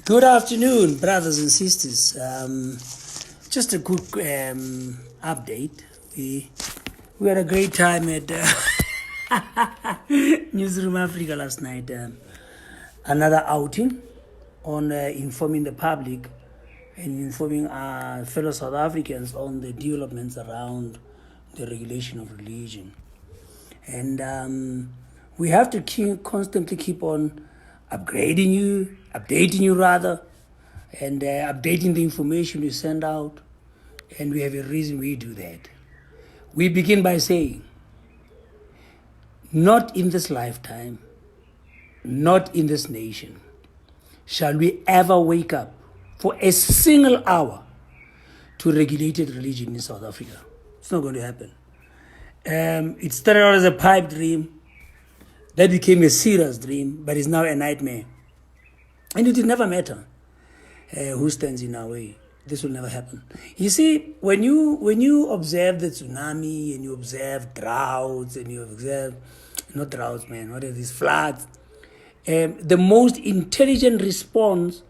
Good afternoon, brothers and sisters. Just a quick update. We had a great time at Newsroom Africa last night. Another outing on informing the public and informing our fellow South Africans on the developments around the regulation of religion. And we have to constantly keep on updating you rather, and updating the information we send out. And we have a reason we do that. We begin by saying, not in this lifetime, not in this nation, shall we ever wake up for a single hour to regulated religion in South Africa. It's not going to happen. It started out as a pipe dream, that became a serious dream, but is now a nightmare. And it will never matter who stands in our way. This will never happen. You see, when you observe the tsunami and you observe droughts and you observe, not droughts, man, what are these floods? The most intelligent response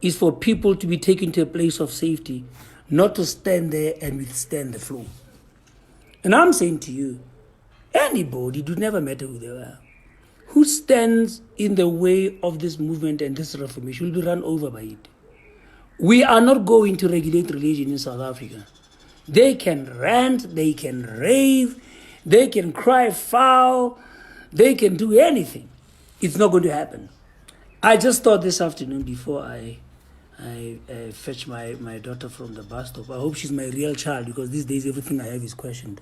is for people to be taken to a place of safety, not to stand there and withstand the flow. And I'm saying to you, anybody, it would never matter who they are, who stands in the way of this movement and this reformation will be run over by it. We are not going to regulate religion in South Africa. They can rant, they can rave, they can cry foul, they can do anything. It's not going to happen. I just thought this afternoon before I fetch my daughter from the bus stop. I hope she's my real child, because these days everything I have is questioned.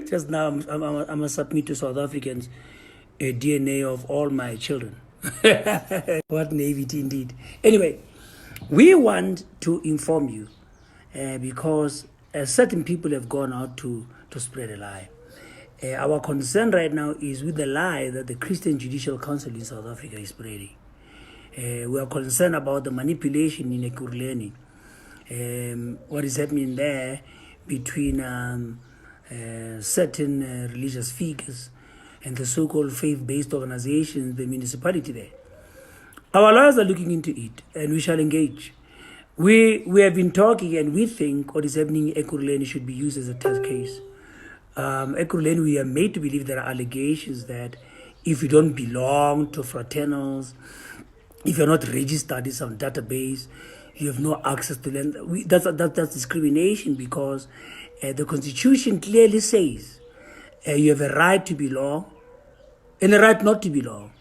Just now, I'm a submit to South Africans a DNA of all my children. What naivety indeed. Anyway, we want to inform you because certain people have gone out to spread a lie. Our concern right now is with the lie that the Christian Judicial Council in South Africa is spreading. We are concerned about the manipulation in Ekurhuleni. What is happening there between certain religious figures and the so-called faith-based organizations, the municipality there. Our lawyers are looking into it, and we shall engage. We have been talking, and we think what is happening in Ekurhuleni should be used as a test case. Ekurhuleni, we are made to believe there are allegations that if you don't belong to fraternals, if you're not registered in some database, you have no access to land. That's discrimination, because the Constitution clearly says you have a right to belong and a right not to belong.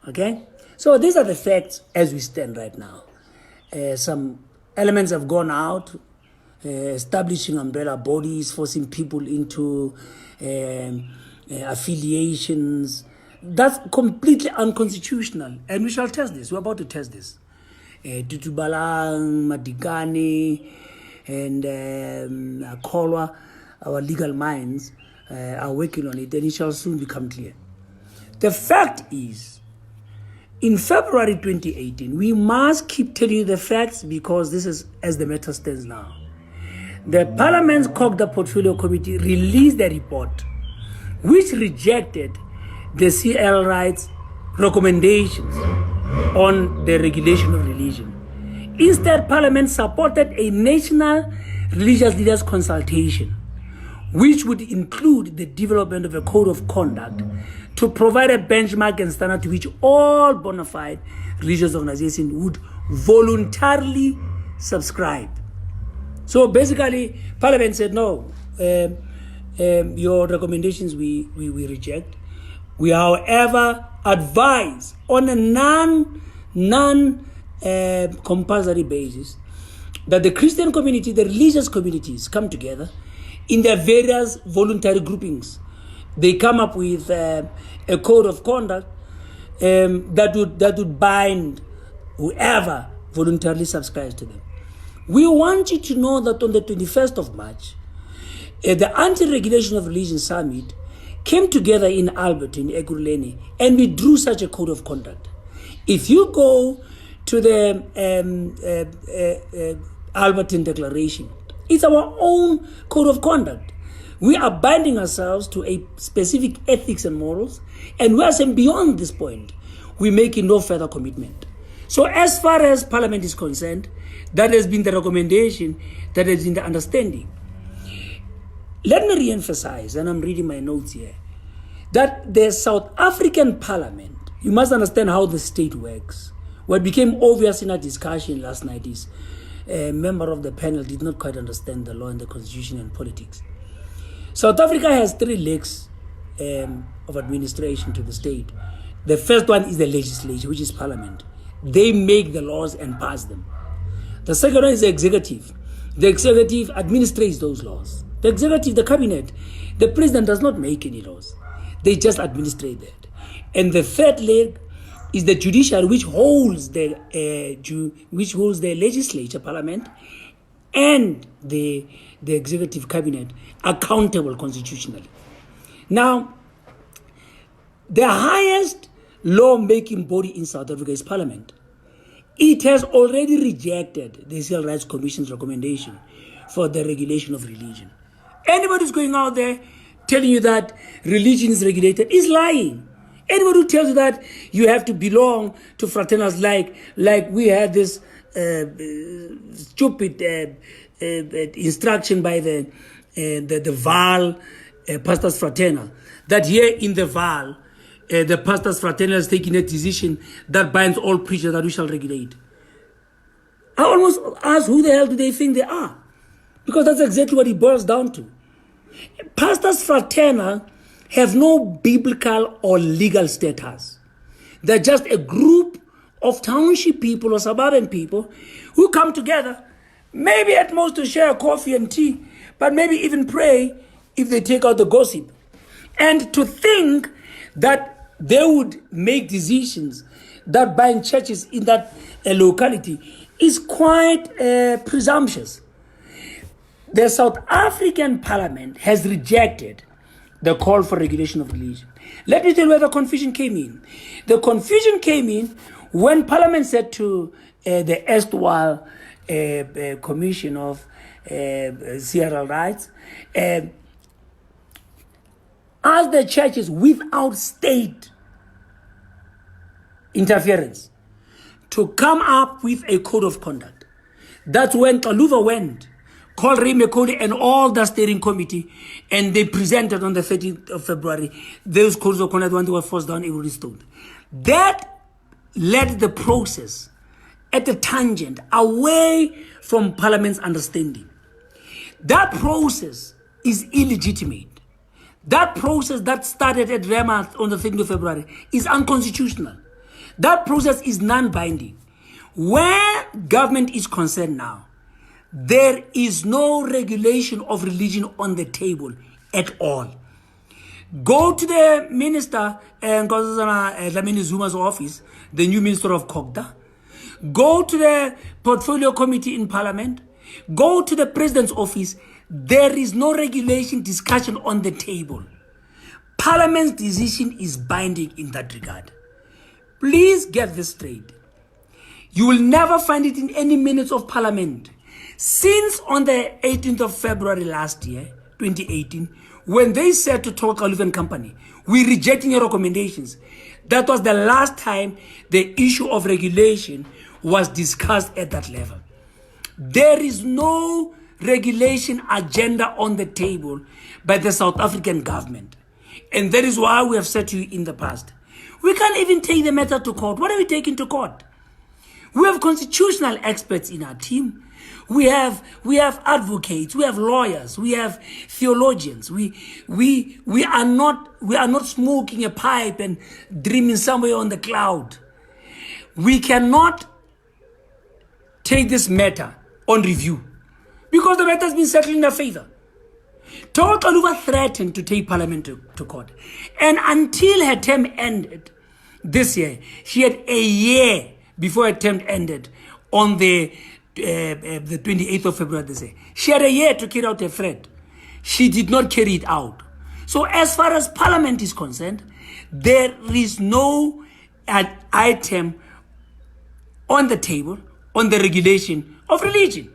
Okay? So these are the facts as we stand right now. Some elements have gone out, establishing umbrella bodies, forcing people into affiliations. That's completely unconstitutional, and we shall test this. We're about to test this. Tutubalang, Madikani, and Kolwa, our legal minds, are working on it, and it shall soon become clear. The fact is, in February 2018, we must keep telling you the facts, because this is as the matter stands now. The Parliament's Cogda Portfolio Committee released a report which rejected the CL Rights recommendations on the regulation of religion. Instead, Parliament supported a national religious leaders consultation, which would include the development of a code of conduct to provide a benchmark and standard to which all bona fide religious organizations would voluntarily subscribe. So basically, Parliament said, no, your recommendations we reject. We, however, advise on a non-compulsory basis that the Christian community, the religious communities come together in their various voluntary groupings. They come up with a code of conduct that would bind whoever voluntarily subscribes to them. We want you to know that on the 21st of March, the Anti-Regulation of Religion Summit came together in Albert, in Ekurhuleni, and we drew such a code of conduct. If you go to the Albertine Declaration, it's our own code of conduct. We are binding ourselves to a specific ethics and morals, and we are saying beyond this point, we're making no further commitment. So as far as Parliament is concerned, that has been the recommendation, that has been the understanding. Let me re-emphasize, and I'm reading my notes here, that the South African Parliament, you must understand how the state works. What became obvious in our discussion last night is a member of the panel did not quite understand the law and the constitution and politics. South Africa has three legs of administration to the state. The first one is the legislature, which is Parliament. They make the laws and pass them. The second one is the executive. The executive administrates those laws. The executive, the cabinet, the president does not make any laws. They just administrate that. And the third leg is the judiciary, which holds the legislature, Parliament, and the executive cabinet accountable constitutionally. Now, the highest law-making body in South Africa is Parliament. It has already rejected the Civil Rights Commission's recommendation for the regulation of religion. Anybody who's going out there telling you that religion is regulated is lying. Anybody who tells you that you have to belong to fraternals like we had this stupid instruction by the Vaal Pastors Fraternal, that here in the Vaal, the Pastors Fraternal is taking a decision that binds all preachers that we shall regulate. I almost ask, who the hell do they think they are? Because that's exactly what it boils down to. Pastors Fraternal have no biblical or legal status. They're just a group of township people or suburban people who come together, maybe at most to share coffee and tea, but maybe even pray if they take out the gossip. And to think that they would make decisions that bind churches in that locality is quite presumptuous. The South African Parliament has rejected the call for regulation of religion. Let me tell you where the confusion came in. The confusion came in when Parliament said to the erstwhile Commission of CRL Rights, ask the churches without state interference to come up with a code of conduct. That's when Kaluva went, called Ray McCody and all the steering committee, and they presented on the 13th of February those codes of conduct when they were forced down every stone. That led the process at a tangent away from Parliament's understanding. That process is illegitimate. That process that started at Remath on the 13th of February is unconstitutional. That process is non-binding. Where government is concerned now, there is no regulation of religion on the table at all. Go to the minister, Dlamini Zuma's office, the new minister of Kokda. Go to the portfolio committee in Parliament. Go to the president's office. There is no regulation discussion on the table. Parliament's decision is binding in that regard. Please get this straight. You will never find it in any minutes of Parliament. Since on the 18th of February last year, 2018, when they said to Tol Kaluva and Company, we're rejecting your recommendations, that was the last time the issue of regulation was discussed at that level. There is no regulation agenda on the table by the South African government. And that is why we have said to you in the past, we can't even take the matter to court. What are we taking to court? We have constitutional experts in our team. We have advocates, we have lawyers, we have theologians. We are not smoking a pipe and dreaming somewhere on the cloud. We cannot take this matter on review because the matter has been settled in their favor. Tol Kaluva threatened to take Parliament to court. And until her term ended this year, she had a year before her term ended on the 28th of February this year. She had a year to carry out her threat. She did not carry it out. So as far as Parliament is concerned, there is no item on the table on the regulation of religion.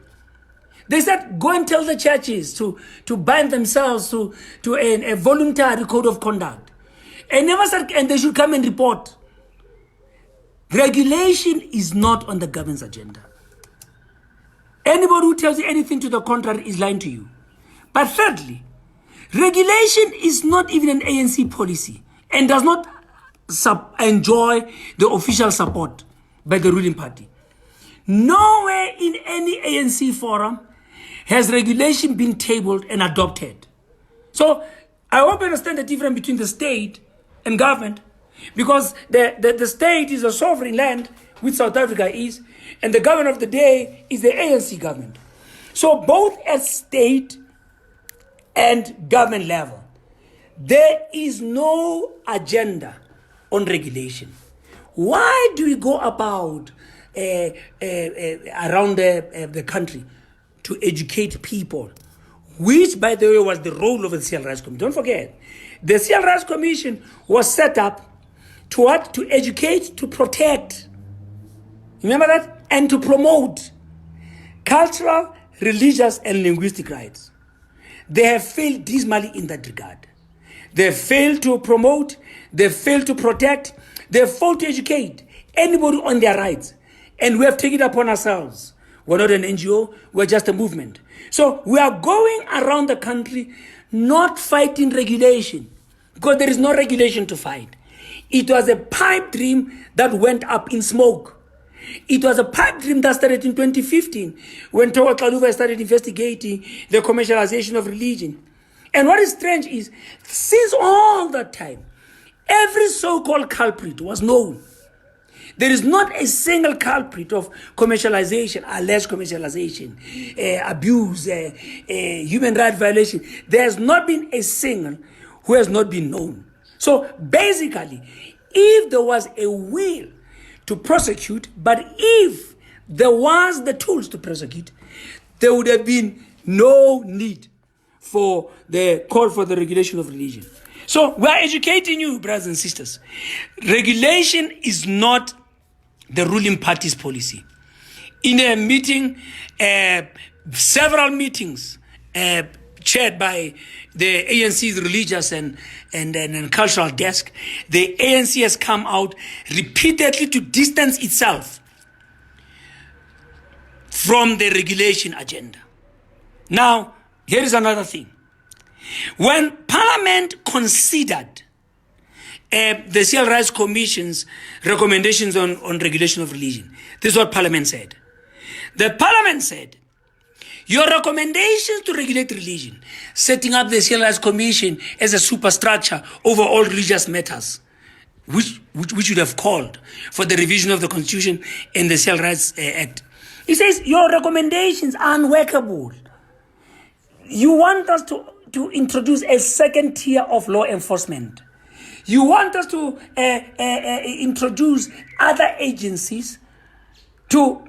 They said, go and tell the churches to bind themselves to a voluntary code of conduct. And never said, and they should come and report. Regulation is not on the government's agenda. Anybody who tells you anything to the contrary is lying to you. But thirdly, regulation is not even an ANC policy and does not enjoy the official support by the ruling party. Nowhere in any ANC forum has regulation been tabled and adopted. So I hope you understand the difference between the state and government, because the state is a sovereign land, which South Africa is, and the government of the day is the ANC government. So both at state and government level, there is no agenda on regulation. Why do we go about around the country to educate people, which, by the way, was the role of the Civil Rights Commission? Don't forget, the Civil Rights Commission was set up to what? To educate, to protect. Remember that? And to promote cultural, religious, and linguistic rights. They have failed dismally in that regard. They have failed to promote, they have failed to protect, they have failed to educate anybody on their rights. And we have taken it upon ourselves. We're not an NGO, we're just a movement. So we are going around the country not fighting regulation, because there is no regulation to fight. It was a pipe dream that went up in smoke. It was a pipe dream that started in 2015 when Togo Xaluva started investigating the commercialization of religion. And what is strange is, since all that time, every so-called culprit was known. There is not a single culprit of commercialization, alleged commercialization, abuse, human rights violation. There has not been a single who has not been known. So basically, if there was a will to prosecute, but if there was the tools to prosecute, there would have been no need for the call for the regulation of religion. So we are educating you, brothers and sisters. Regulation is not the ruling party's policy. In a meeting, several meetings chaired by the ANC's religious and cultural desk, the ANC has come out repeatedly to distance itself from the regulation agenda. Now, here is another thing. When Parliament considered the Civil Rights Commission's recommendations on regulation of religion, this is what Parliament said. The Parliament said, your recommendations to regulate religion, setting up the Civil Rights Commission as a superstructure over all religious matters, which would have called for the revision of the Constitution and the Civil Rights Act. He says, your recommendations are unworkable. You want us to introduce a second tier of law enforcement. You want us to introduce other agencies to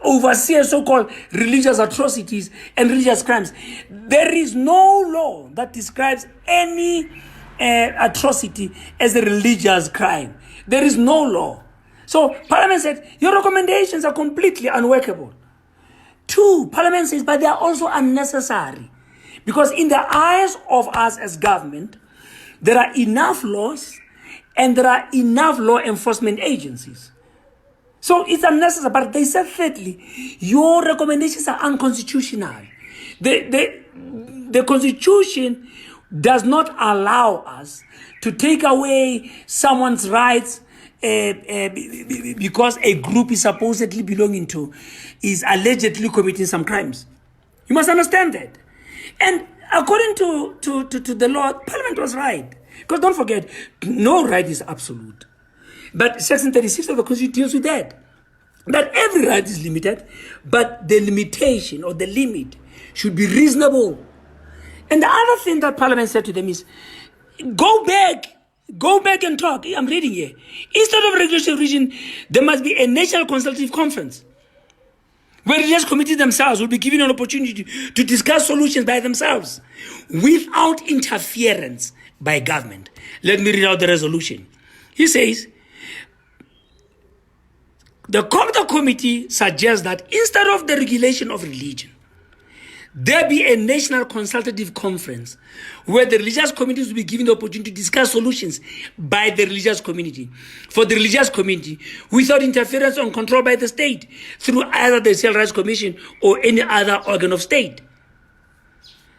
oversee so-called religious atrocities and religious crimes. There is no law that describes any atrocity as a religious crime. There is no law. So Parliament said, your recommendations are completely unworkable. Two, Parliament says, but they are also unnecessary. Because in the eyes of us as government, there are enough laws and there are enough law enforcement agencies. So it's unnecessary. But they said, thirdly, your recommendations are unconstitutional. The Constitution does not allow us to take away someone's rights because a group is supposedly belonging to is allegedly committing some crimes. You must understand that. And according to the law, Parliament was right. Because don't forget, no right is absolute. But Section 36 of the Constitution deals with that. That every right is limited, but the limitation or the limit should be reasonable. And the other thing that Parliament said to them is, go back and talk. I'm reading here. Instead of regulation of religion, there must be a national consultative conference where religious committees themselves will be given an opportunity to discuss solutions by themselves without interference by government. Let me read out the resolution. He says, the Committee suggests that instead of the regulation of religion, there be a national consultative conference where the religious communities will be given the opportunity to discuss solutions by the religious community, for the religious community, without interference or control by the state through either the Civil Rights Commission or any other organ of state.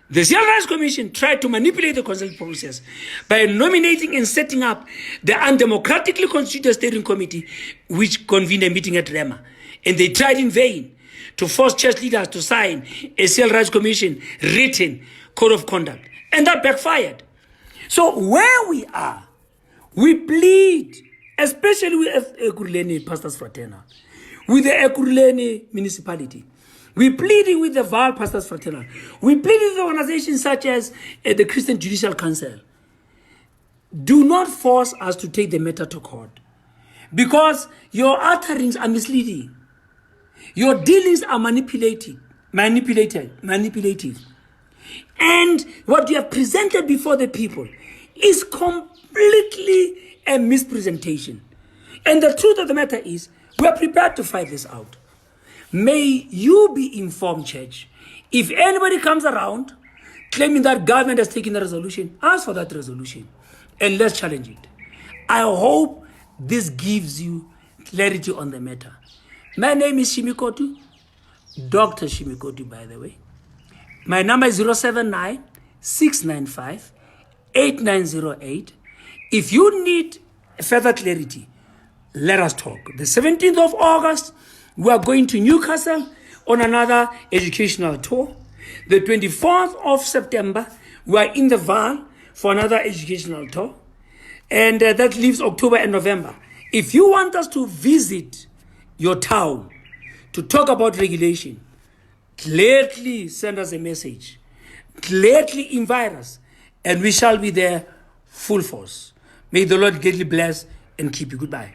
The Civil Rights Commission tried to manipulate the consultative process by nominating and setting up the undemocratically constituted steering committee, which convened a meeting at Rema. And they tried in vain to force church leaders to sign a Civil Rights Commission written code of conduct. And that backfired. So where we are, we plead, especially with Ekurhuleni Pastors Fraternal, with the Ekurhuleni municipality. We're pleading with the Vaal Pastors Fraternal. We plead with organizations such as the Christian Judicial Council. Do not force us to take the matter to court, because your utterings are misleading. Your dealings are manipulative. And what you have presented before the people is completely a mispresentation. And the truth of the matter is, we are prepared to fight this out. May you be informed, church. If anybody comes around claiming that government has taken the resolution, ask for that resolution and let's challenge it. I hope this gives you clarity on the matter. My name is Shimikotu, Dr. Shimikotu, by the way. My number is 079-695-8908. If you need further clarity, let us talk. The 17th of August, we are going to Newcastle on another educational tour. The 24th of September, we are in the Vaal for another educational tour. And that leaves October and November. If you want us to visit your town to talk about regulation, gladly send us a message. Gladly invite us. And we shall be there full force. May the Lord greatly bless and keep you. Goodbye.